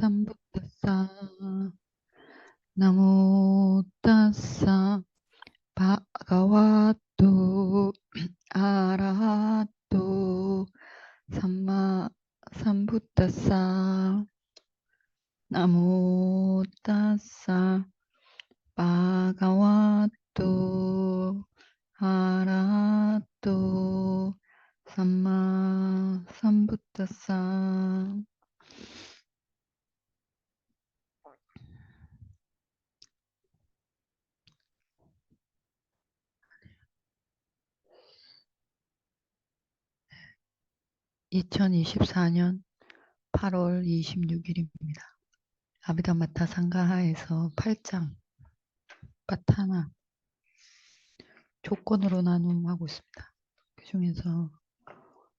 삼부타사 나무타사 바가와토 아라하토 삼마 삼부타사 나무타사 바가와토 아라하토 삼마 삼부타사 2024년 8월 26일입니다. 아비담마타 상가하에서 8장 파타나 조건으로 나눔하고 있습니다. 그 중에서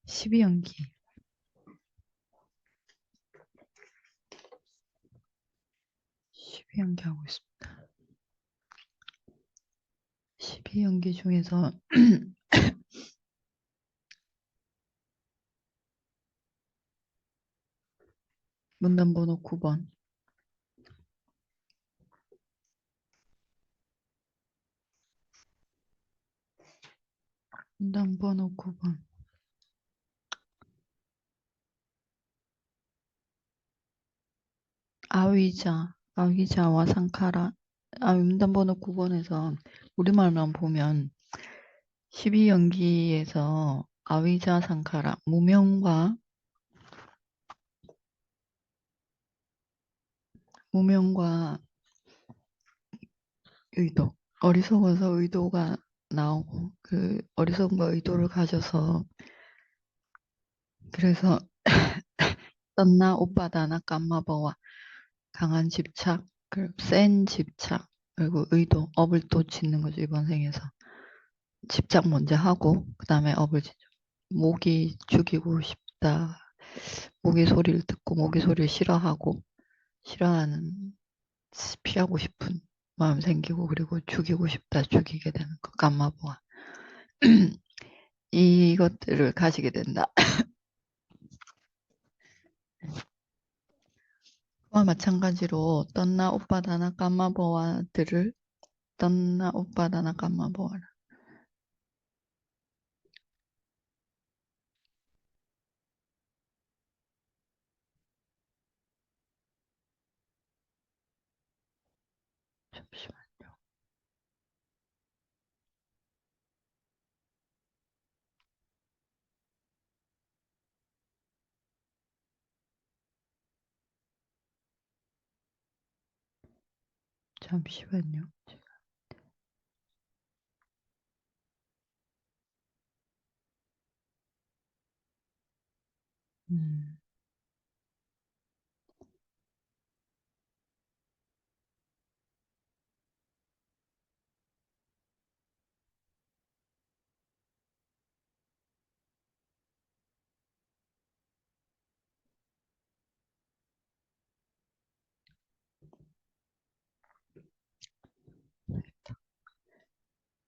12연기 12연기 하고 있습니다. 12연기 중에서 문단번호 9번 문단번호 9번 아위자와 상카라 문단번호 9번에서 우리말만 보면 12연기에서 아위자 상카라 무명과 의도, 어리석어서 의도가 나오고 그 어리석음과 의도를 가져서 그래서 떴나 오빠다나 깜마버와 강한 집착, 센 집착 그리고 의도, 업을 또 짓는 거죠. 이번 생에서 집착 먼저 하고 그 다음에 업을 짓죠. 모기 죽이고 싶다. 모기 소리를 듣고 모기 소리를 싫어하는 피하고 싶은 마음 생기고 그리고 죽이고 싶다 죽이게 되는 거 깜마보아 이것들을 가지게 된다. 그와 마찬가지로 떴나 오빠다나 깜마보아들을 떴나 오빠다나 깜마보아라. 잠시만요. 잠시만요. 음.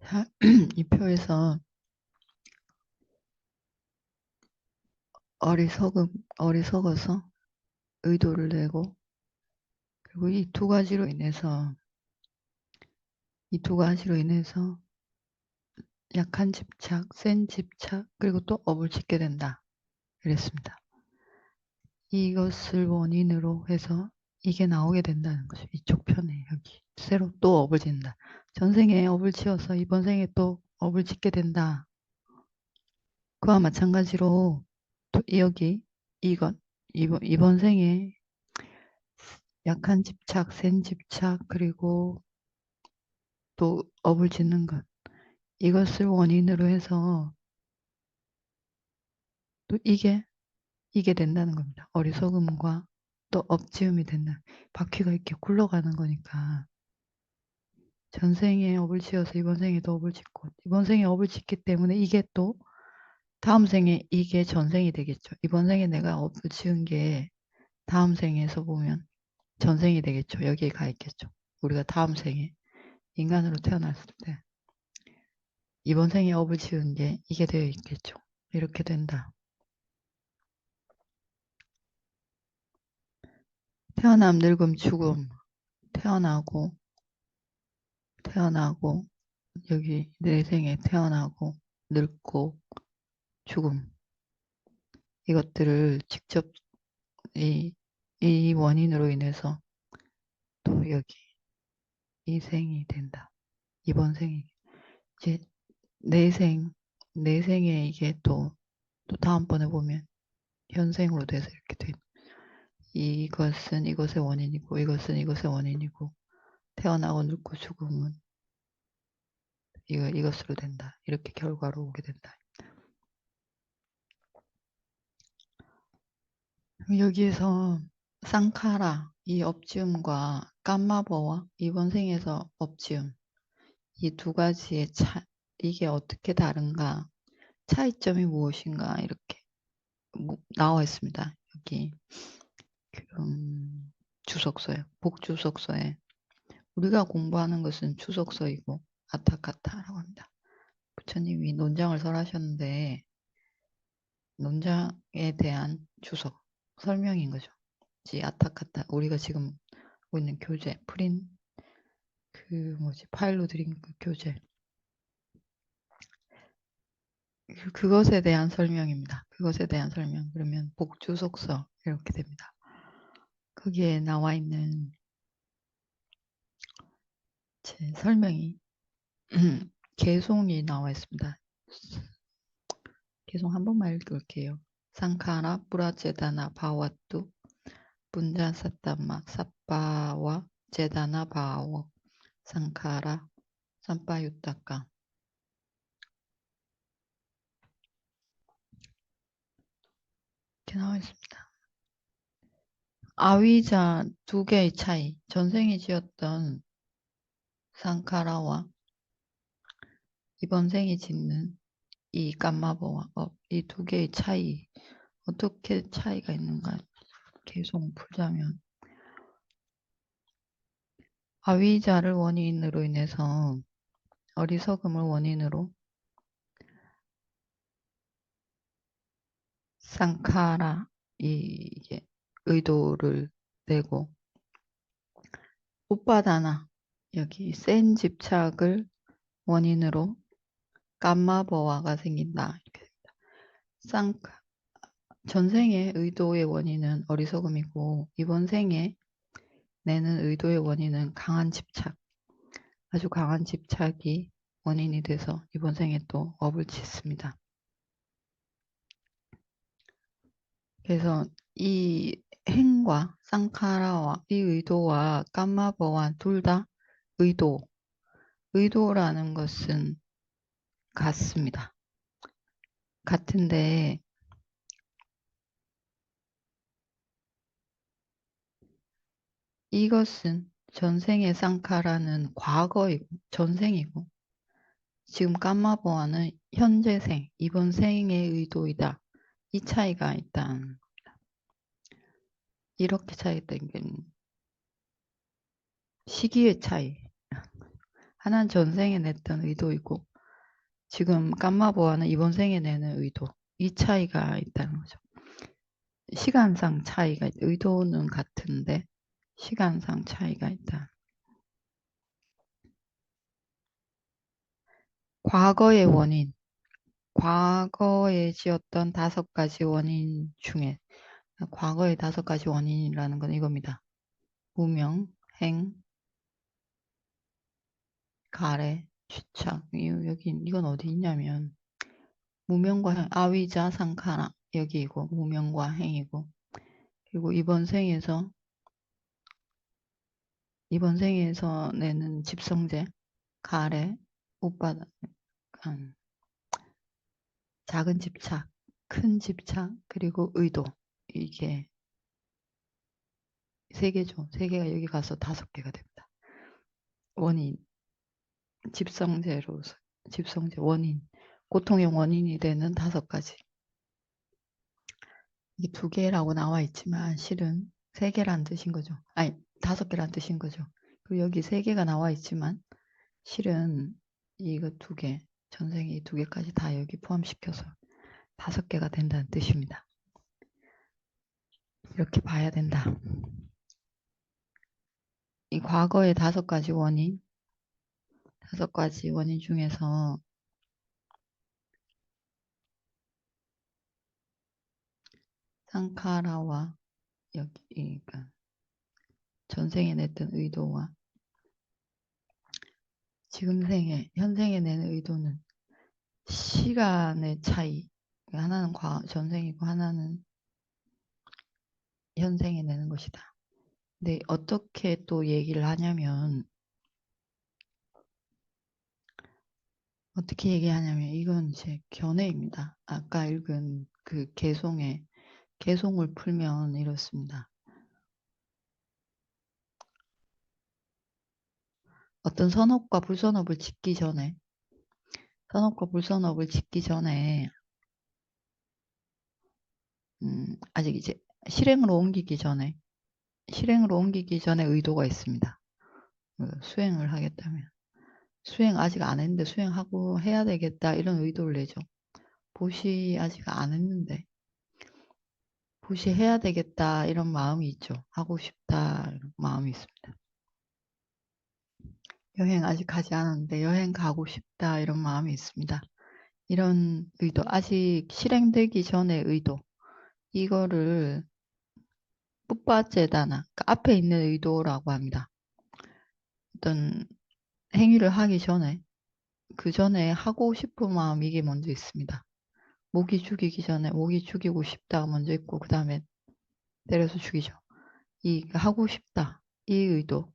자, 이 표에서 어리석어서 의도를 내고 그리고 이 두 가지로 인해서 약한 집착, 센 집착 그리고 또 업을 짓게 된다. 그랬습니다. 이것을 원인으로 해서 이게 나오게 된다는 거죠. 이쪽 편에 여기 새로 또 업을 짓는다. 전생에 업을 지어서 이번 생에 또 업을 짓게 된다. 그와 마찬가지로 또 여기 이번 생에 약한 집착, 센 집착 그리고 또 업을 짓는 것 이것을 원인으로 해서 또 이게 된다는 겁니다. 어리석음과 또 업지음이 된다. 바퀴가 이렇게 굴러가는 거니까 전생에 업을 지어서 이번 생에도 업을 짓고 이번 생에 업을 짓기 때문에 이게 또 다음 생에 이게 전생이 되겠죠. 이번 생에 내가 업을 지은 게 다음 생에서 보면 전생이 되겠죠. 여기에 가 있겠죠. 우리가 다음 생에 인간으로 태어났을 때 이번 생에 업을 지은 게 이게 되어 있겠죠. 이렇게 된다. 태어남, 늙음, 죽음. 태어나고 여기 내 생에 태어나고 늙고 죽음. 이것들을 직접 이 원인으로 인해서 또 여기 이 생이 된다. 이번 생이 이제 내 생에 이게 또 다음번에 보면 현생으로 돼서 이렇게 돼. 이것은 이것의 원인이고 이것은 이것의 원인이고 태어나고 늙고 죽음은 이것으로 된다. 이렇게 결과로 오게 된다. 여기에서 쌍카라 이 업지음과 깜마버와 이번 생에서 업지음 이 두 가지의 이게 어떻게 다른가 차이점이 무엇인가 이렇게 나와 있습니다. 여기 주석서에 복주석서에 우리가 공부하는 것은 주석서이고 아타카타라고 합니다. 부처님이 논장을 설하셨는데 논장에 대한 주석 설명인 거죠. 아타카타 우리가 지금 보고 있는 교재 프린 파일로 드린 그 교재 그것에 대한 설명입니다. 그것에 대한 설명 그러면 복주석서 이렇게 됩니다. 거기에 나와 있는 제 설명이 개송이 나와 있습니다. 개송 한 번만 읽을게요. 상카라 뿌라제다나 바와뚜 분자사타마 사빠와 제다나 바워 상카라 삼빠유타까 이렇게 나와 있습니다. 아위자 두 개의 차이 전생에 지었던 상카라와 이번 생에 짓는 이 깜마보와 이 두 개의 차이 어떻게 차이가 있는가 계속 풀자면 아위자를 원인으로 인해서 어리석음을 원인으로 쌍카라 이게 의도를 내고 우빠다나 여기 센 집착을 원인으로 깜마버와가 생긴다. 이렇게 됩니다. 전생의 의도의 원인은 어리석음이고 이번 생에 내는 의도의 원인은 강한 집착, 아주 강한 집착이 원인이 돼서 이번 생에 또 업을 짓습니다. 그래서 이 행과 쌍카라와 이 의도와 깜마버와 둘 다 의도라는 것은 같습니다. 같은데 이것은 전생의 쌍카라는 과거이고 전생이고 지금 깜마보아는 현재생, 이번 생의 의도이다. 이 차이가 있다. 이렇게 차이가 있는 시기의 차이. 하나는 전생에 냈던 의도이고 지금 깜마보아는 이번 생에 내는 의도. 이 차이가 있다는 거죠. 시간상 차이가 있다. 의도는 같은데 시간상 차이가 있다. 과거의 원인. 과거에 지었던 5가지 원인 중에 과거의 5가지 원인이라는 건 이겁니다. 무명, 행, 가래, 취착. 이건 어디 있냐면 무명과 행, 아위자, 상카라 여기이고 무명과 행이고 그리고 이번 생에서 내는 집성제, 가래, 우빠다, 작은 집착, 큰 집착 그리고 의도 이게 3개죠. 3개가 여기 가서 5개가 됩니다. 원인, 집성제 원인, 고통의 원인이 되는 5가지. 이게 2개라고 나와 있지만 실은 3개란 뜻인 거죠. 아니 5개란 뜻인 거죠. 그리고 여기 3개가 나와 있지만 실은 이거 2개, 전생에 이 2개까지 다 여기 포함시켜서 5개가 된다는 뜻입니다. 이렇게 봐야 된다. 이 과거의 5가지 원인, 5가지 원인 중에서 상카라와 여기, 그러니까 전생에 냈던 의도와 지금 생에, 현생에 내는 의도는 시간의 차이. 하나는 전생이고 하나는 현생에 내는 것이다. 근데 어떻게 또 얘기를 하냐면, 이건 이제 견해입니다. 아까 읽은 그 개송을 풀면 이렇습니다. 어떤 선업과 불선업을 짓기 전에, 아직 이제 실행으로 옮기기 전에 의도가 있습니다. 수행을 하겠다면. 수행 아직 안 했는데 수행하고 해야 되겠다 이런 의도를 내죠. 보시 아직 안 했는데 보시 해야 되겠다 이런 마음이 있죠. 하고 싶다 이런 마음이 있습니다. 여행 아직 가지 않았는데 여행 가고 싶다 이런 마음이 있습니다. 이런 의도, 아직 실행되기 전의 의도, 이거를 뿌빠제다나 그러니까 앞에 있는 의도라고 합니다. 어떤 행위를 하기 전에 그 전에 하고 싶은 마음 이게 먼저 있습니다. 모기 죽이기 전에 모기 죽이고 싶다가 먼저 있고 그 다음에 때려서 죽이죠. 이 하고 싶다 이 의도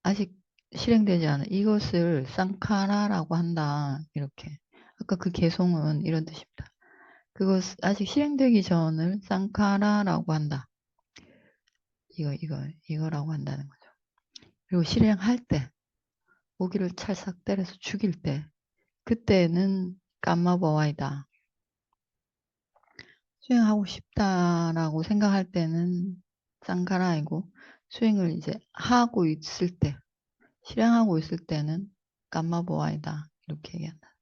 아직 실행되지 않은 이것을 쌍카라라고 한다. 이렇게 아까 그 개송은 이런 뜻입니다. 그것 아직 실행되기 전을 쌍카라라고 한다. 이거라고 한다는 거죠. 그리고 실행할 때 모기를 찰싹 때려서 죽일 때 그때는 깜마버와이다. 수행하고 싶다라고 생각할 때는 쌍카라이고 수행을 이제 하고 있을 때 실행하고 있을 때는 깜마보아이다. 이렇게 얘기한다.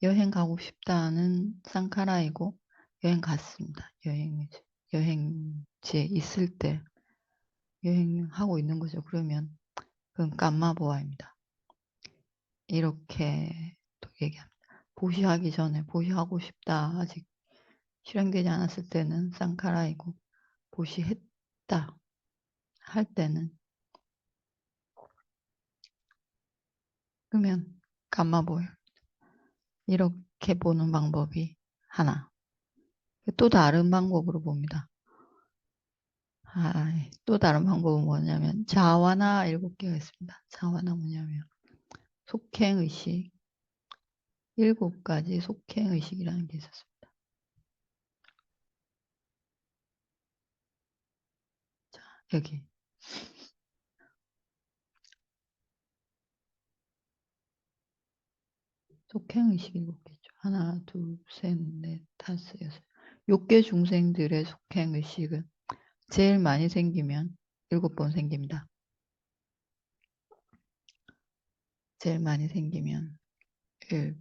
여행 가고 싶다는 쌍카라이고 여행 갔습니다. 여행지에 있을 때 여행하고 있는 거죠. 그러면 그건 깜마보아입니다. 이렇게 또 얘기합니다. 보시하기 전에 보시하고 싶다. 아직 실행되지 않았을 때는 쌍카라이고 보시했다 할 때는 그러면 깜마보여. 이렇게 보는 방법이 하나. 또 다른 방법으로 봅니다. 또 다른 방법은 뭐냐면 자와나 7개가 있습니다. 자와나 뭐냐면 속행의식 7가지 속행의식이라는 게 있었습니다. 자, 여기 속행의식 7개죠. 하나, 둘, 셋, 넷, 다섯, 여섯. 6개 중생들의 속행의식은 제일 많이 생기면 7번 생깁니다. 제일 많이 생기면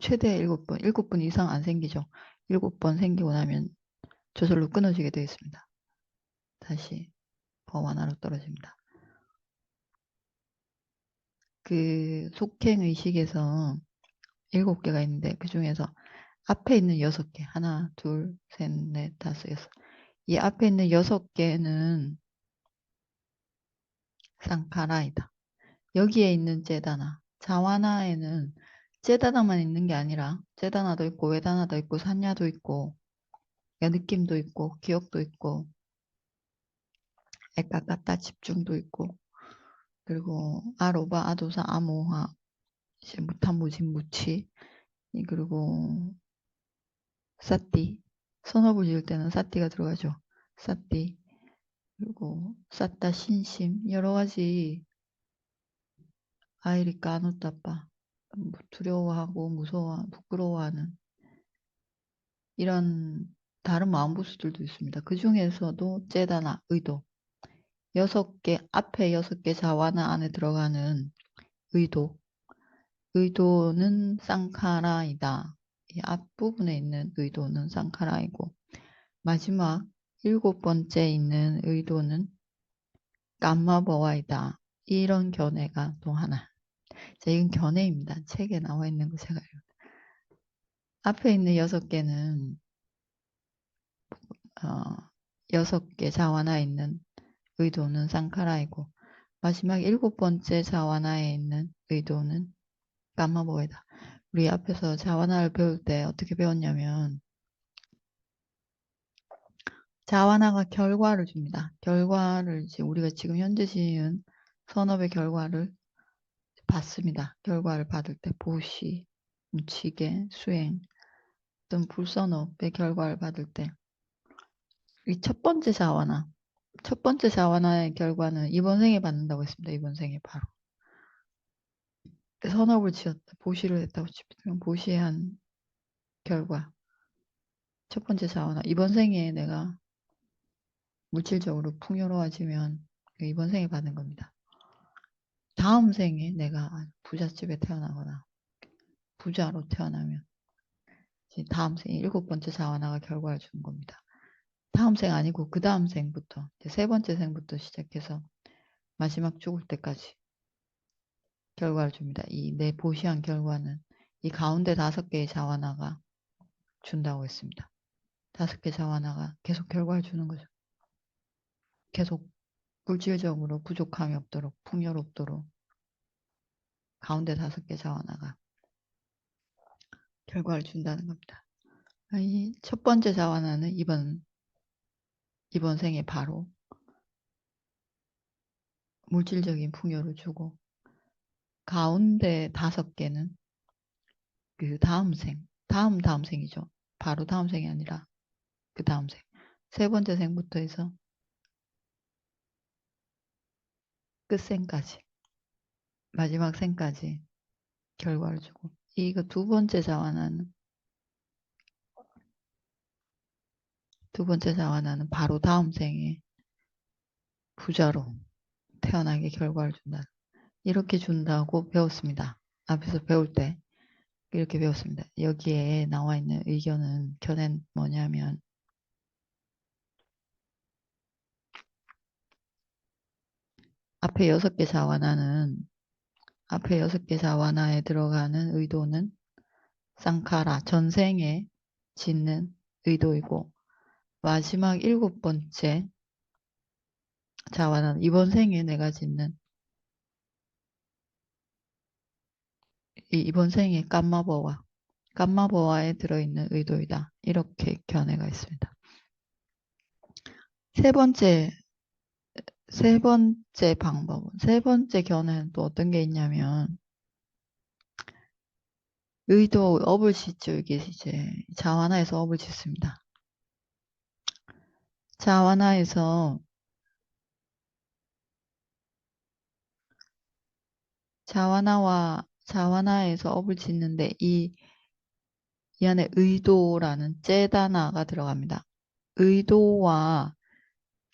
최대 7번, 7번 이상 안 생기죠. 7번 생기고 나면 저절로 끊어지게 되어 있습니다. 다시 범하나로 떨어집니다. 그 속행의식에서 7개가 있는데 그 중에서 앞에 있는 6개, 하나, 둘, 셋, 넷, 다섯, 여섯. 이 앞에 있는 6개는 쌍카라이다. 여기에 있는 제다나, 자와나에는 제다나만 있는 게 아니라 제다나도 있고 외다나도 있고 산야도 있고 느낌도 있고 기억도 있고 에까까따 집중도 있고 그리고 아로바 아도사 아모하 이제 무탐무진 무치 그리고 사띠 선업을 지을 때는 사띠가 들어가죠. 사띠 그리고 사따 신심 여러 가지 아이리 까누따빠 두려워하고 무서워 부끄러워하는 이런 다른 마음부수들도 있습니다. 그 중에서도 제다나 의도 6개 앞에 6개 자와나 안에 들어가는 의도는 쌍카라이다. 이 앞부분에 있는 의도는 쌍카라이고 마지막 7번째 있는 의도는 감마보아이다. 이런 견해가 또 하나. 자, 이건 견해입니다. 책에 나와 있는 거 제가 앞에 있는 6개는 6개 자와나에 있는 의도는 쌍카라이고 마지막 7번째 자와나에 있는 의도는 감마보아이다. 우리 앞에서 자와나를 배울 때 어떻게 배웠냐면 자와나가 결과를 줍니다. 결과를 우리가 지금 현재 지은 선업의 결과를 받습니다. 결과를 받을 때 보시, 묵치게, 수행 또는 불선업의 결과를 받을 때 이 첫 번째 자와나 첫 번째 자와나의 결과는 이번 생에 받는다고 했습니다. 이번 생에 바로 선업을 지었다. 보시를 했다고 칩니다. 보시의 한 결과 첫 번째 자와나 이번 생에 내가 물질적으로 풍요로워지면 이번 생에 받는 겁니다. 다음 생에 내가 부잣집에 태어나거나 부자로 태어나면 다음 생 7번째 자와나가 결과를 주는 겁니다. 다음 생 아니고 그 다음 생부터 세 번째 생부터 시작해서 마지막 죽을 때까지 결과를 줍니다. 이 내 보시한 결과는 이 가운데 5개의 자와나가 준다고 했습니다. 5개 자와나가 계속 결과를 주는 거죠. 계속 물질적으로 부족함이 없도록 풍요롭도록 가운데 5개 자와나가 결과를 준다는 겁니다. 이 첫 번째 자와나는 이번 생에 바로 물질적인 풍요를 주고 가운데 5개는 그 다음 생, 다음 생이죠. 바로 다음 생이 아니라 그 다음 생. 세 번째 생부터 해서 끝생까지, 마지막 생까지 결과를 주고 이거 두 번째 자와나는 바로 다음 생에 부자로 태어나게 결과를 준다. 이렇게 준다고 배웠습니다. 앞에서 배울 때 이렇게 배웠습니다. 여기에 나와 있는 의견은 견해는 뭐냐면 앞에 6개 자와나에 들어가는 의도는 쌍카라 전생에 짓는 의도이고 마지막 7번째 자와나는 이번 생에 내가 짓는 이번 생에 깜마버와에 들어있는 의도이다. 이렇게 견해가 있습니다. 세 번째 방법은 세 번째 견해는 또 어떤 게 있냐면 의도 업을 짓죠. 이게 이제 자와나에서 업을 짓습니다. 자와나에서 자와나에서 업을 짓는데 이 안에 의도라는 째다나가 들어갑니다. 의도와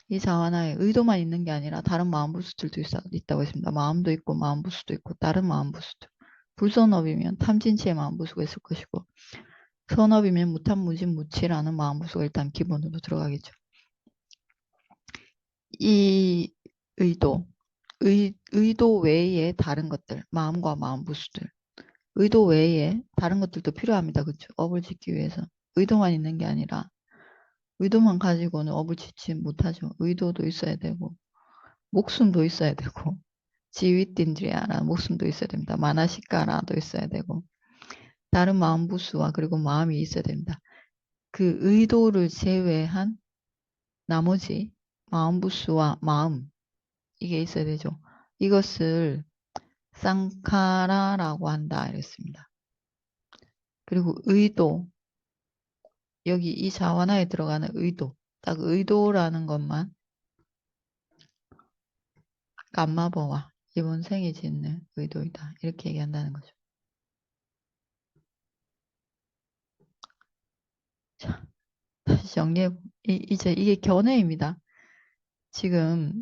이 자와나에 의도만 있는 게 아니라 다른 마음부수들도 있다고 했습니다. 마음도 있고 마음부수도 있고 다른 마음부수도. 불선업이면 탐진치의 마음부수가 있을 것이고 선업이면 무탐무진무치라는 마음부수가 일단 기본으로 들어가겠죠. 이 의도 외에 다른 것들, 마음과 마음부수들, 의도 외에 다른 것들도 필요합니다. 그렇죠? 업을 짓기 위해서. 의도만 있는 게 아니라 의도만 가지고는 업을 짓지 못하죠. 의도도 있어야 되고 목숨도 있어야 되고 지윗딘드리아라는 목숨도 있어야 됩니다. 마나시카라도 있어야 되고 다른 마음부수와 그리고 마음이 있어야 됩니다. 그 의도를 제외한 나머지 마음부수와 마음 이게 있어야 되죠. 이것을 쌍카라라고 한다 이랬습니다. 그리고 의도 여기 이 자와나에 들어가는 의도 딱 의도라는 것만 감마버와 이번 생에 짓는 의도이다. 이렇게 얘기한다는 거죠. 자, 다시 정리해. 이제 이게 견해입니다. 지금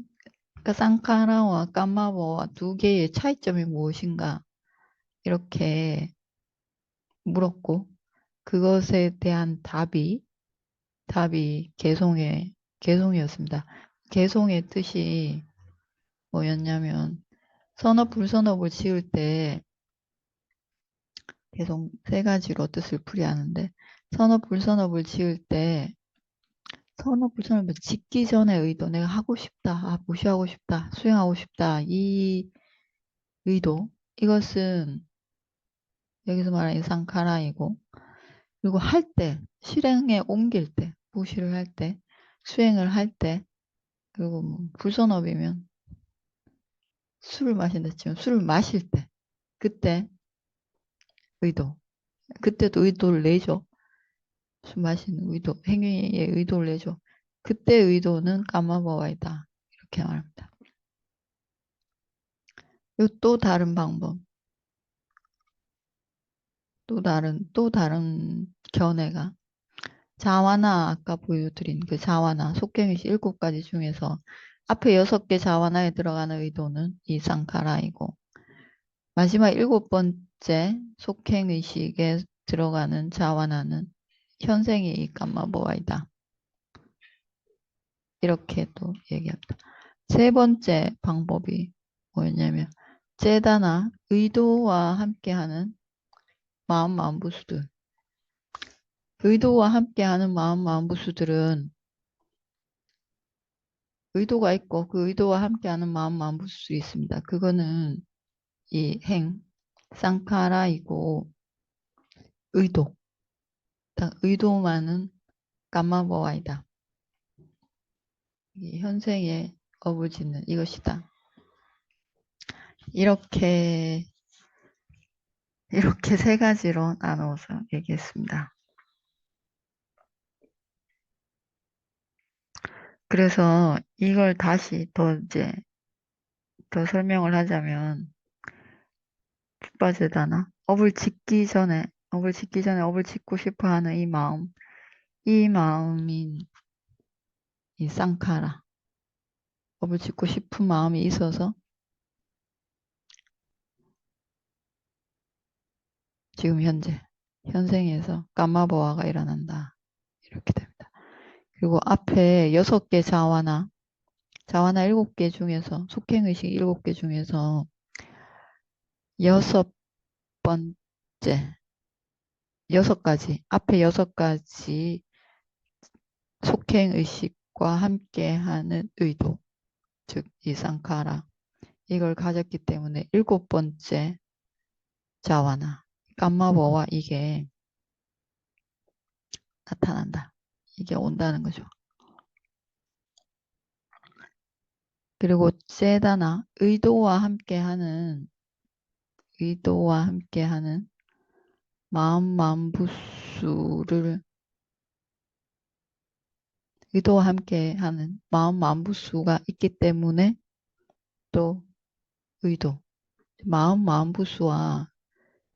그러니까 쌍카라와 감마버와 두 개의 차이점이 무엇인가 이렇게 물었고 그것에 대한 답이 개송이었습니다. 개송의 뜻이 뭐였냐면 선업, 불선업을 지을 때 계속 세 가지로 뜻을 풀이하는데 선업, 불선업을 지을 때 선업, 불선업을 짓기 전에 의도, 내가 하고 싶다, 무시하고 싶다, 수행하고 싶다, 이 의도, 이것은 여기서 말하는 상카라이고, 그리고 할 때, 실행에 옮길 때, 무시를 할 때, 수행을 할 때, 그리고 뭐 불선업이면 술을 마신다 치면 술을 마실 때, 그때 의도, 그때도 의도를 내죠. 술 마시는 의도, 행위의 의도를 내죠. 그때 의도는 까마버와이다. 이렇게 말합니다. 그리고 또 다른 방법, 또 다른 견해가 자와나 아까 보여드린 그 자와나 속행의식 7가지 중에서 앞에 6개 자와나에 들어가는 의도는 이 상카라이고 마지막 7번째 속행의식에 들어가는 자와나는 현생의 이 까마보아이다. 이렇게 또 얘기합니다. 세 번째 방법이 뭐였냐면 제다나 의도와 함께하는 마음부수들. 의도와 함께하는 마음부수들은 의도가 있고 그 의도와 함께하는 마음부수들이 있습니다. 그거는 이 쌍카라이고 의도. 의도만은 까마보아이다. 현생의 업을 짓는 이것이다. 이렇게 세 가지로 나누어서 얘기했습니다. 그래서 이걸 다시 더 설명을 하자면 축바제다나 업을 짓고 싶어 하는 이 마음인 이 쌍카라, 업을 짓고 싶은 마음이 있어서 지금 현생에서 까마보아가 일어난다. 이렇게 됩니다. 그리고 앞에 6개 자와나 7개 중에서 속행의식 7개 중에서 6번째 6가지 앞에 6가지 속행의식과 함께하는 의도 즉 이상카라 이걸 가졌기 때문에 7번째 자와나 감마보와 이게 나타난다. 이게 온다는 거죠. 그리고 세다나 의도와 함께하는 마음부수를 의도와 함께하는 마음부수가 있기 때문에 또 의도 마음부수와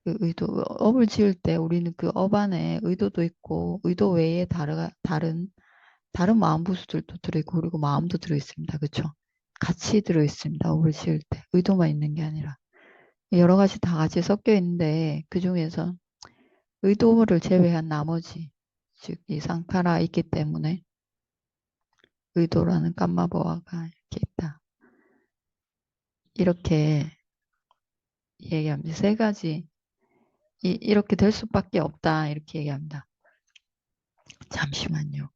그 의도 업을 지을 때 우리는 그 업 안에 의도도 있고 의도 외에 다른 마음부수들도 들어있고 그리고 마음도 들어있습니다. 그렇죠? 같이 들어있습니다. 업을 지을 때 의도만 있는 게 아니라 여러 가지 다 같이 섞여 있는데 그 중에서 의도를 제외한 나머지 즉 이 상카라 있기 때문에 의도라는 감마보아가 이렇게 있다. 이렇게 얘기합니다. 세 가지 이렇게 될 수밖에 없다. 이렇게 얘기합니다. 잠시만요.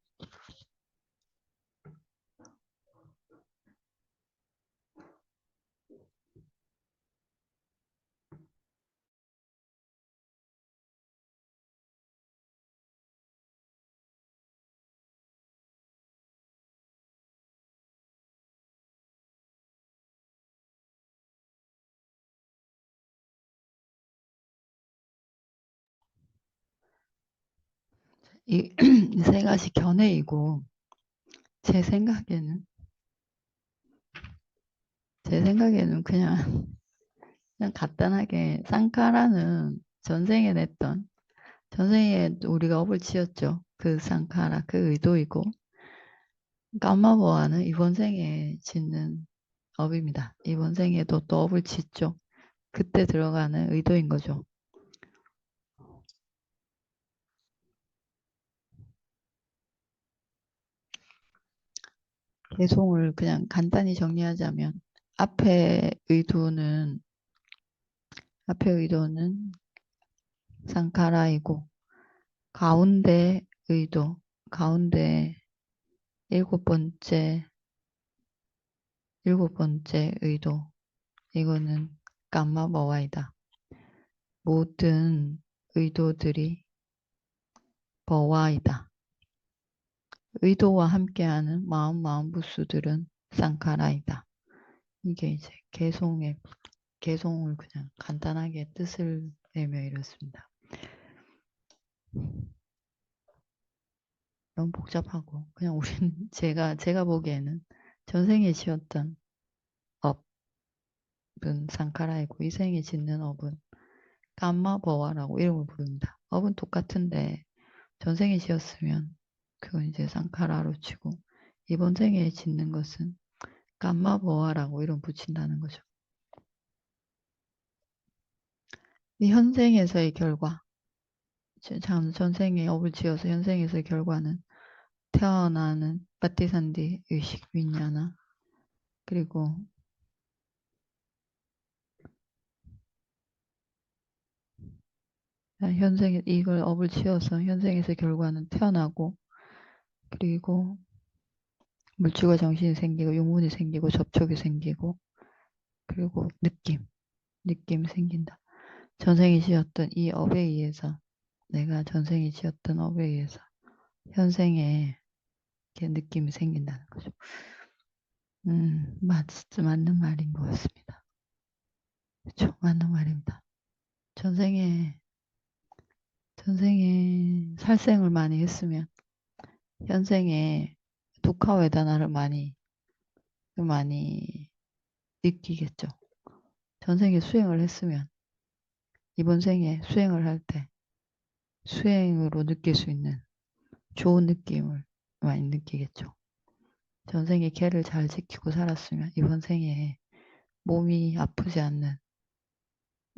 이 세 가지 견해이고 제 생각에는 그냥 간단하게 쌍카라는 전생에 우리가 업을 지었죠. 그 쌍카라 그 의도이고 까마보아는 이번 생에 짓는 업입니다. 이번 생에도 또 업을 짓죠. 그때 들어가는 의도인 거죠. 개송을 그냥 간단히 정리하자면 앞에 의도는 상카라이고 가운데 의도 가운데 일곱 번째 의도 이거는 감마버와이다. 모든 의도들이 버와이다. 의도와 함께하는 마음 부수들은 상카라이다. 이게 이제 개송을 그냥 간단하게 뜻을 내며 이렇습니다. 너무 복잡하고 그냥 우리는 제가 보기에는 전생에 지었던 업은 상카라이고 이 생에 짓는 업은 감마버와라고 이름을 부릅니다. 업은 똑같은데 전생에 지었으면 그건 이제 상카라로 치고 이번 생에 짓는 것은 감마버와라고 이름 붙인다는 거죠. 이 현생에서의 결과, 전생에 업을 지어서 현생에서의 결과는 태어나는 빠띠산디 의식 윈냐나 그리고 현생에 이걸 업을 지어서 현생에서의 결과는 태어나고 그리고 물질과 정신이 생기고 용문이 생기고 접촉이 생기고 그리고 느낌 생긴다. 전생이 지었던 이 업에 의해서 내가 전생이 지었던 업에 의해서 현생에 이렇게 느낌이 생긴다는 거죠. 맞는 말인 것 같습니다. 그렇죠. 맞는 말입니다. 전생에 살생을 많이 했으면 현생에 두카웨다나를 많이 느끼겠죠. 전생에 수행을 했으면 이번 생에 수행을 할 때 수행으로 느낄 수 있는 좋은 느낌을 많이 느끼겠죠. 전생에 개를 잘 지키고 살았으면 이번 생에 몸이 아프지 않는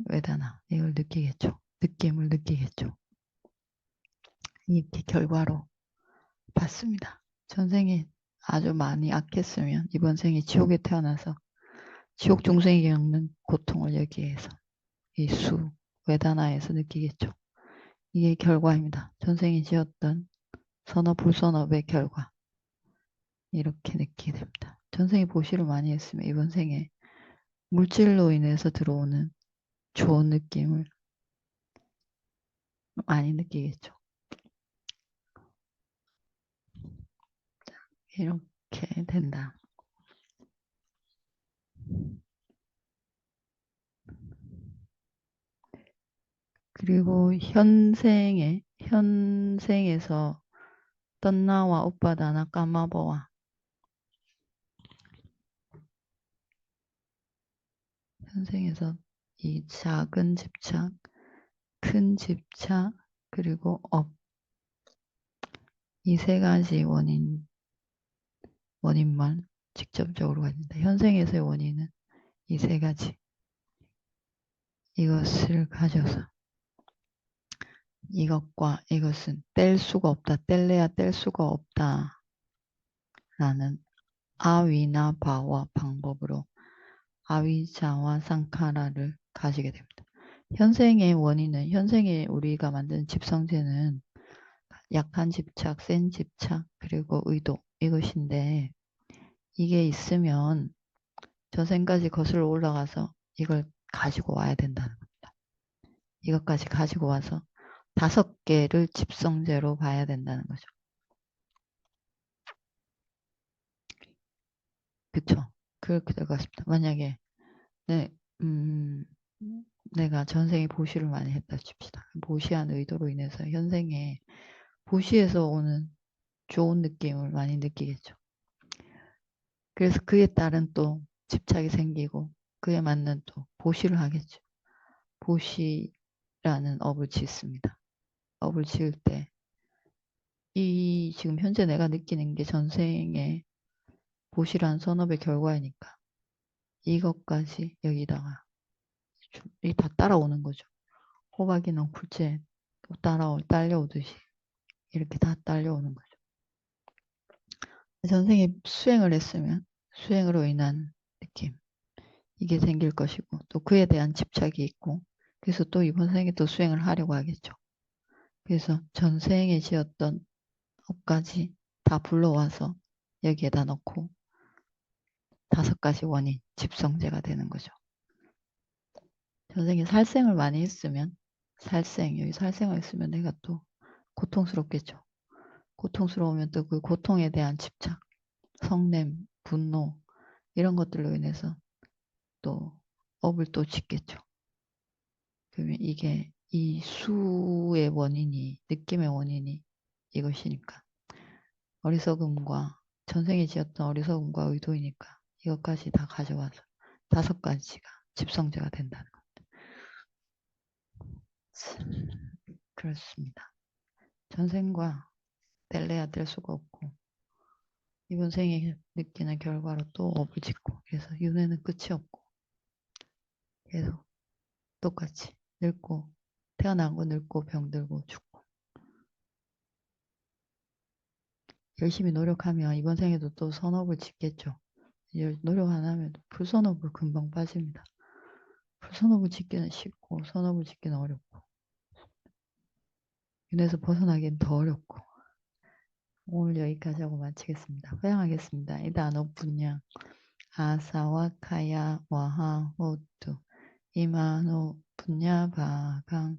외다나 이걸 느끼겠죠. 느낌을 느끼겠죠. 이렇게 결과로 봤습니다. 전생에 아주 많이 악했으면 이번 생에 지옥에 태어나서 지옥 중생이 겪는 고통을 여기에서 이 외다나에서 느끼겠죠. 이게 결과입니다. 전생에 지었던 선업 불선업의 결과 이렇게 느끼게 됩니다. 전생에 보시를 많이 했으면 이번 생에 물질로 인해서 들어오는 좋은 느낌을 많이 느끼겠죠. 이렇게 된다. 그리고 현생에서 떤나와 오빠다나 까마버와 현생에서 이 작은 집착, 큰 집착, 그리고 업, 이 세 가지 원인만 직접적으로 가진다. 현생에서의 원인은 이 세 가지. 이것을 가져서 이것과 이것은 뗄 수가 없다. 뗄래야 뗄 수가 없다. 라는 아위나 바와 방법으로 아위자와 상카라를 가지게 됩니다. 현생의 원인은 현생에 우리가 만든 집성제는 약한 집착, 센 집착, 그리고 의도 이것인데 이게 있으면 저생까지 거슬러 올라가서 이걸 가지고 와야 된다는 겁니다. 이것까지 가지고 와서 5개를 집성제로 봐야 된다는 거죠. 그쵸? 그렇게 될 것 같습니다. 만약에 네, 내가 전생에 보시를 많이 했다 칩시다. 보시한 의도로 인해서 현생에 보시에서 오는 좋은 느낌을 많이 느끼겠죠. 그래서 그에 따른 또 집착이 생기고 그에 맞는 또 보시를 하겠죠. 보시라는 업을 짓습니다. 업을 지을 때 이 지금 현재 내가 느끼는 게 전생에 보시라는 선업의 결과이니까 이것까지 여기다가 이 다 따라오는 거죠. 호박이나 굴째 딸려오듯이 이렇게 다 딸려오는 거죠. 전생에 수행을 했으면 수행으로 인한 느낌 이게 생길 것이고 또 그에 대한 집착이 있고 그래서 또 이번 생에 또 수행을 하려고 하겠죠. 그래서 전생에 지었던 업까지 다 불러와서 여기에다 넣고 5가지 원인, 집성제가 되는 거죠. 전생에 살생을 많이 했으면 여기 살생을 했으면 내가 또 고통스럽겠죠. 고통스러우면 또 그 고통에 대한 집착, 성냄, 분노 이런 것들로 인해서 또 업을 또 짓겠죠. 그러면 이게 이 수의 원인이 느낌의 원인이 이것이니까 어리석음과 전생에 지었던 어리석음과 의도이니까 이것까지 다 가져와서 5가지가 집성제가 된다는 것. 그렇습니다. 전생과 뗄래야 뗄 수가 없고 이번 생에 느끼는 결과로 또 업을 짓고 그래서 윤회는 끝이 없고 계속 똑같이 늙고 태어나고 늙고 병들고 죽고 열심히 노력하면 이번 생에도 또 선업을 짓겠죠. 노력 안 하면 불선업을 금방 빠집니다. 불선업을 짓기는 쉽고 선업을 짓기는 어렵고 윤회에서 벗어나기는 더 어렵고 오늘 여기까지 하고 마치겠습니다. 회양하겠습니다. 이다노 분양 아사와카야 와하 호투 이마노 분야바강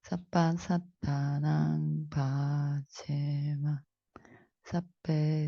사빠사타낭 바제마 사페